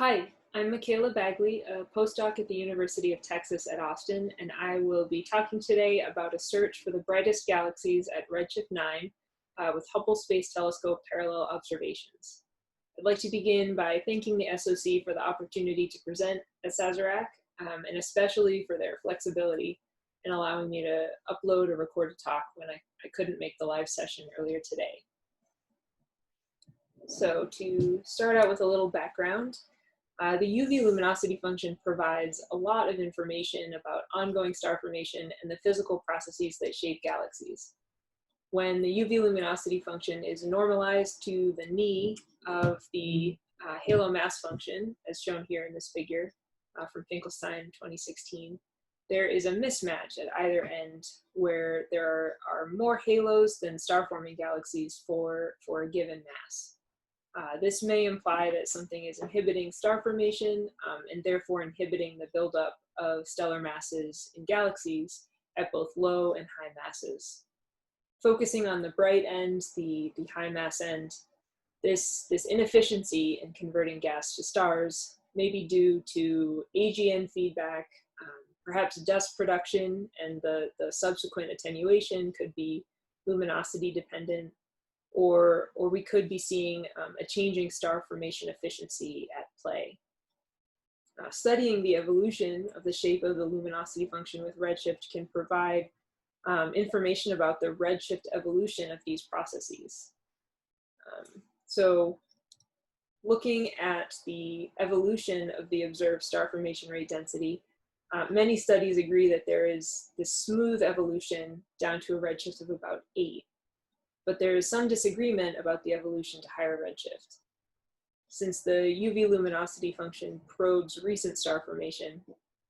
Hi, I'm Micaela Bagley, a postdoc at the University of Texas at Austin, and I will be talking today about a search for the brightest galaxies at redshift 9 with Hubble Space Telescope parallel observations. I'd like to begin by thanking the SOC for the opportunity to present at SAZERAC, and especially for their flexibility in allowing me to upload or record a talk when I couldn't make the live session earlier today. So to start out with a little background, the UV luminosity function provides a lot of information about ongoing star formation and the physical processes that shape galaxies. When the UV luminosity function is normalized to the knee of the halo mass function, as shown here in this figure from Finkelstein 2016, there is a mismatch at either end where there are more halos than star-forming galaxies for a given mass. This may imply that something is inhibiting star formation and therefore inhibiting the buildup of stellar masses in galaxies at both low and high masses. Focusing on the bright end, the high mass end, this inefficiency in converting gas to stars may be due to AGN feedback, perhaps dust production, and the subsequent attenuation could be luminosity dependent, or we could be seeing a changing star formation efficiency at play. Studying the evolution of the shape of the luminosity function with redshift can provide information about the redshift evolution of these processes. So looking at the evolution of the observed star formation rate density, many studies agree that there is this smooth evolution down to a redshift of about 8. But there is some disagreement about the evolution to higher redshift. Since the UV luminosity function probes recent star formation,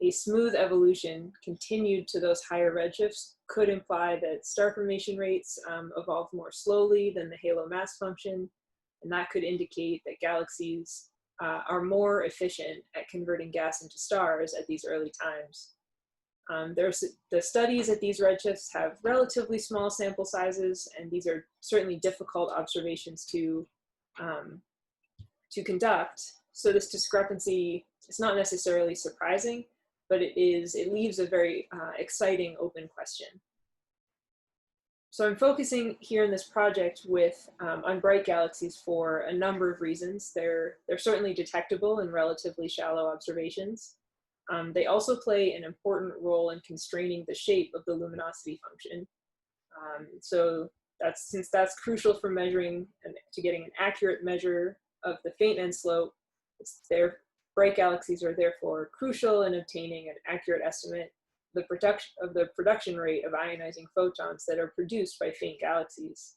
a smooth evolution continued to those higher redshifts could imply that star formation rates evolve more slowly than the halo mass function, and that could indicate that galaxies are more efficient at converting gas into stars at these early times. The studies at these redshifts have relatively small sample sizes, and these are certainly difficult observations to conduct. So this discrepancy is not necessarily surprising, but it leaves a very exciting open question. So I'm focusing here in this project on bright galaxies for a number of reasons. They're certainly detectable in relatively shallow observations. They also play an important role in constraining the shape of the luminosity function. So since that's crucial for measuring and to getting an accurate measure of the faint end slope, bright galaxies are therefore crucial in obtaining an accurate estimate of the production rate of ionizing photons that are produced by faint galaxies.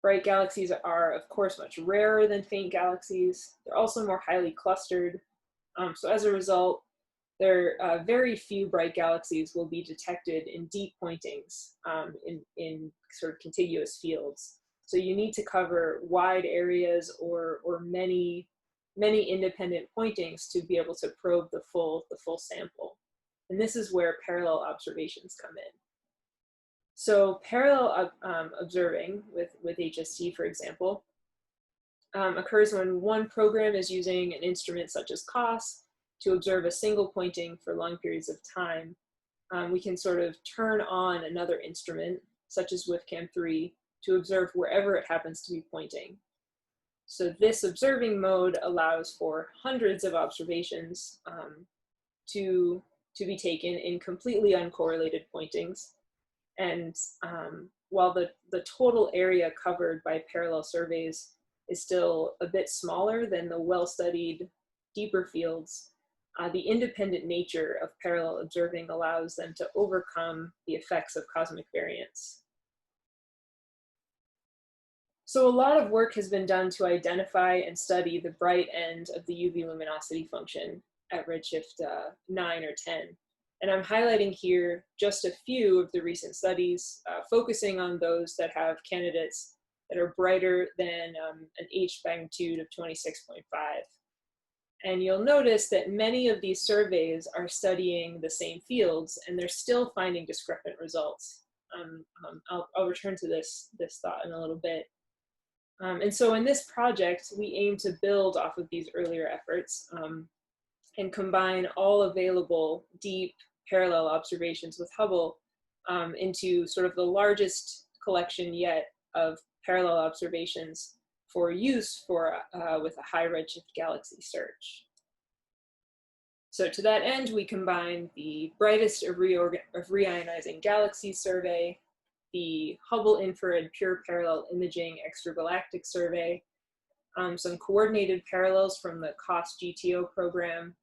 Bright galaxies are, of course, much rarer than faint galaxies. They're also more highly clustered. So as a result, very few bright galaxies will be detected in deep pointings in sort of contiguous fields. So you need to cover wide areas or many independent pointings to be able to probe the full sample. And this is where parallel observations come in. So parallel observing with HST, for example, occurs when one program is using an instrument such as COS to observe a single pointing for long periods of time. We can sort of turn on another instrument, such as with CAM3, to observe wherever it happens to be pointing. So this observing mode allows for hundreds of observations to be taken in completely uncorrelated pointings. And while the total area covered by parallel surveys is still a bit smaller than the well-studied deeper fields, the independent nature of parallel observing allows them to overcome the effects of cosmic variance. So a lot of work has been done to identify and study the bright end of the UV luminosity function at redshift 9 or 10. And I'm highlighting here just a few of the recent studies, focusing on those that have candidates that are brighter than an H magnitude of 26.5. And you'll notice that many of these surveys are studying the same fields, and they're still finding discrepant results. I'll return to this thought in a little bit. And so in this project, we aim to build off of these earlier efforts and combine all available deep parallel observations with Hubble into sort of the largest collection yet of parallel observations for use with a high redshift galaxy search. So to that end, we combine the brightest of reionizing galaxies survey, the Hubble Infrared Pure Parallel Imaging Extragalactic Survey, some coordinated parallels from the COST GTO program,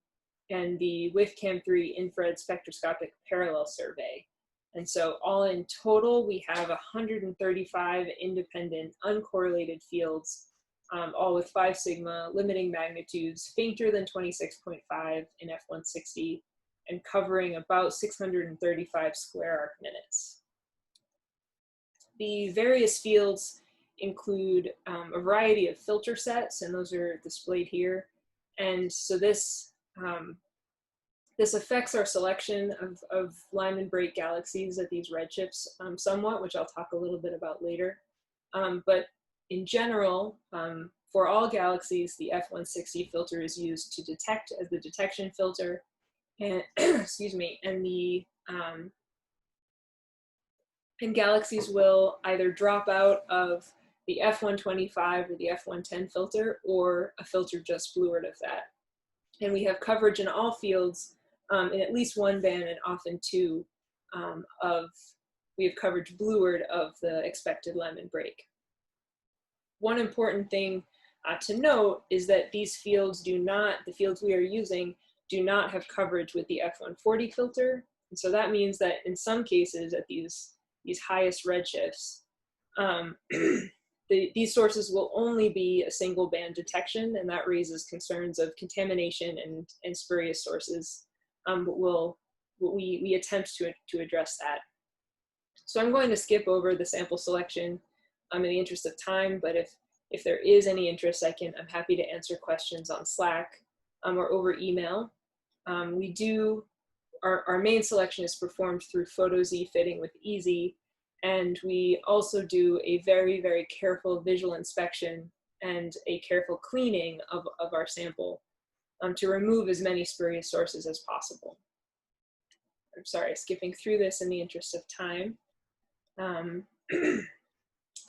and the WIFCAM3 Infrared Spectroscopic Parallel Survey. And so all in total, we have 135 independent, uncorrelated fields, all with 5 sigma, limiting magnitudes fainter than 26.5 in F160, and covering about 635 square arc minutes. The various fields include a variety of filter sets, and those are displayed here. And so this affects our selection of Lyman Bright galaxies at these redshifts somewhat, which I'll talk a little bit about later. But in general, for all galaxies, the F160 filter is used to detect as the detection filter, and excuse me, and galaxies will either drop out of the F125 or the F110 filter, or a filter just blueward of that. And we have coverage in all fields in at least one band, and often two, we have coverage blueward of the expected Lyman break. One important thing to note is that these fields the fields we are using do not have coverage with the F140 filter. And so that means that in some cases at these highest redshifts, these sources will only be a single band detection, and that raises concerns of contamination and spurious sources. But we attempt to address that. So I'm going to skip over the sample selection in the interest of time, but if there is any interest, I'm happy to answer questions on Slack or over email. Our main selection is performed through PhotoZ fitting with EZ, and we also do a very, very careful visual inspection and a careful cleaning of our sample to remove as many spurious sources as possible. I'm sorry, skipping through this in the interest of time.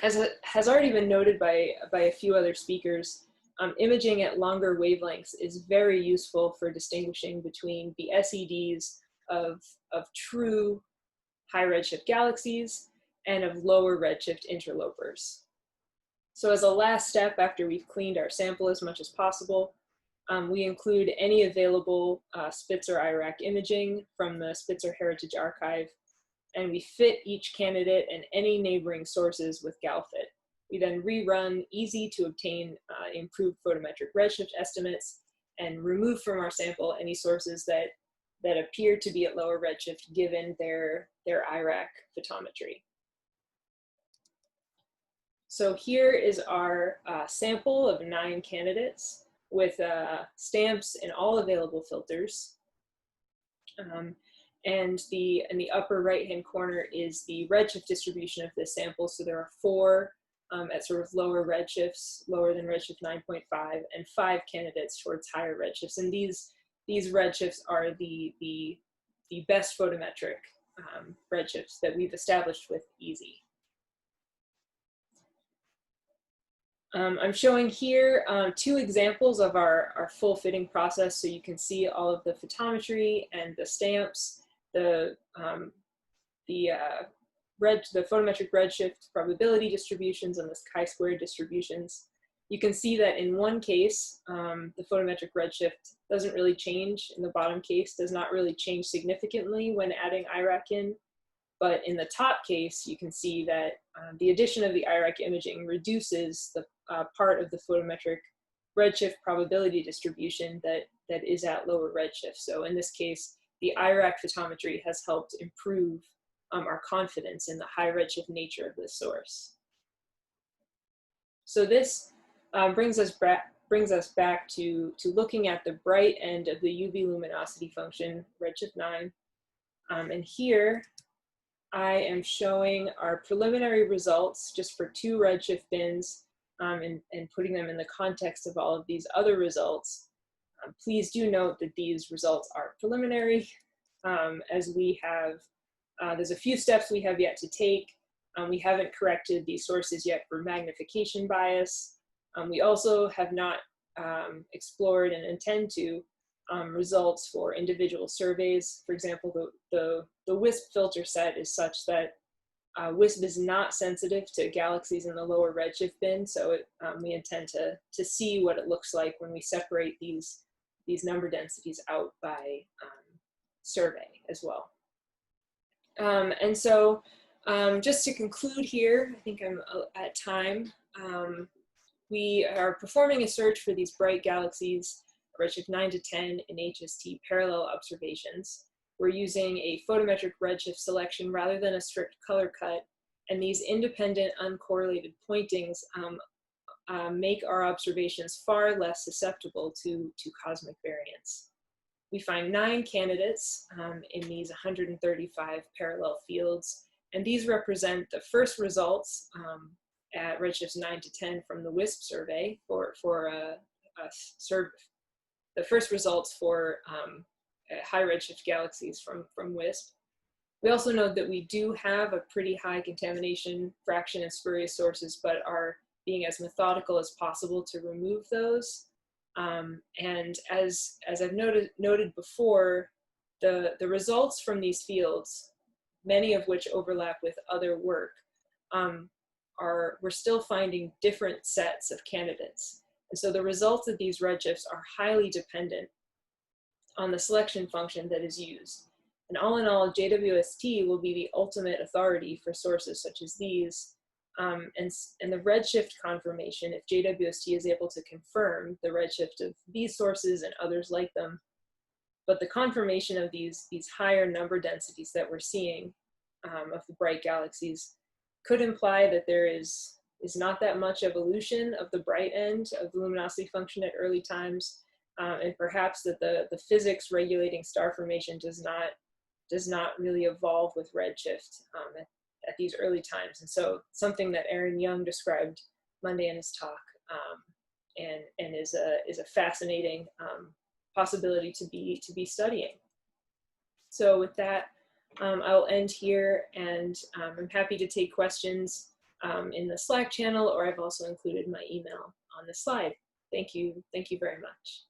As has already been noted by a few other speakers, imaging at longer wavelengths is very useful for distinguishing between the SEDs of true high redshift galaxies and of lower redshift interlopers. So as a last step, after we've cleaned our sample as much as possible, we include any available Spitzer IRAC imaging from the Spitzer Heritage Archive, and we fit each candidate and any neighboring sources with GalFit. We then rerun EZ to obtain improved photometric redshift estimates and remove from our sample any sources that appear to be at lower redshift given their IRAC photometry. So here is our sample of 9 candidates with stamps in all available filters. And in the upper right-hand corner is the redshift distribution of this sample. So there are 4 at sort of lower redshifts, lower than redshift 9.5, and 5 candidates towards higher redshifts. And these redshifts are the best photometric redshifts that we've established with EZ. I'm showing here 2 examples of our full fitting process, so you can see all of the photometry and the stamps, the photometric redshift probability distributions and the chi-squared distributions. You can see that in one case, the photometric redshift doesn't really change. In the bottom case, does not really change significantly when adding IRAC in. But in the top case, you can see that the addition of the IRAC imaging reduces the part of the photometric redshift probability distribution that is at lower redshift. So in this case, the IRAC photometry has helped improve our confidence in the high redshift nature of this source. So this brings us back to looking at the bright end of the UV luminosity function, redshift 9. And here I am showing our preliminary results just for 2 redshift bins and putting them in the context of all of these other results, please do note that these results are preliminary, as we have, there's a few steps we have yet to take. We haven't corrected these sources yet for magnification bias. We also have not explored and intend to results for individual surveys. For example, the WISP filter set is such that WISP is not sensitive to galaxies in the lower redshift bin, so we intend to see what it looks like when we separate these number densities out by survey as well. And so just to conclude here, I think I'm at time. We are performing a search for these bright galaxies, redshift 9 to 10 in HST parallel observations. We're using a photometric redshift selection rather than a strict color cut, and these independent uncorrelated pointings make our observations far less susceptible to cosmic variance. We find 9 candidates in these 135 parallel fields, and these represent the first results at redshifts 9 to 10 from the WISP survey the first results for high redshift galaxies from WISP. We also know that we do have a pretty high contamination fraction and spurious sources, but are being as methodical as possible to remove those. And as I've noted before, the results from these fields, many of which overlap with other work, we're still finding different sets of candidates. And so the results of these redshifts are highly dependent on the selection function that is used. And all in all, JWST will be the ultimate authority for sources such as these. And the redshift confirmation, if JWST is able to confirm the redshift of these sources and others like them, but the confirmation of these higher number densities that we're seeing of the bright galaxies could imply that there is not that much evolution of the bright end of the luminosity function at early times, and perhaps that the physics regulating star formation does not really evolve with redshift at these early times. And so something that Aaron Young described Monday in his talk, and is a fascinating possibility to be studying. So with that, I'll end here, and I'm happy to take questions in the Slack channel, or I've also included my email on the slide. Thank you very much.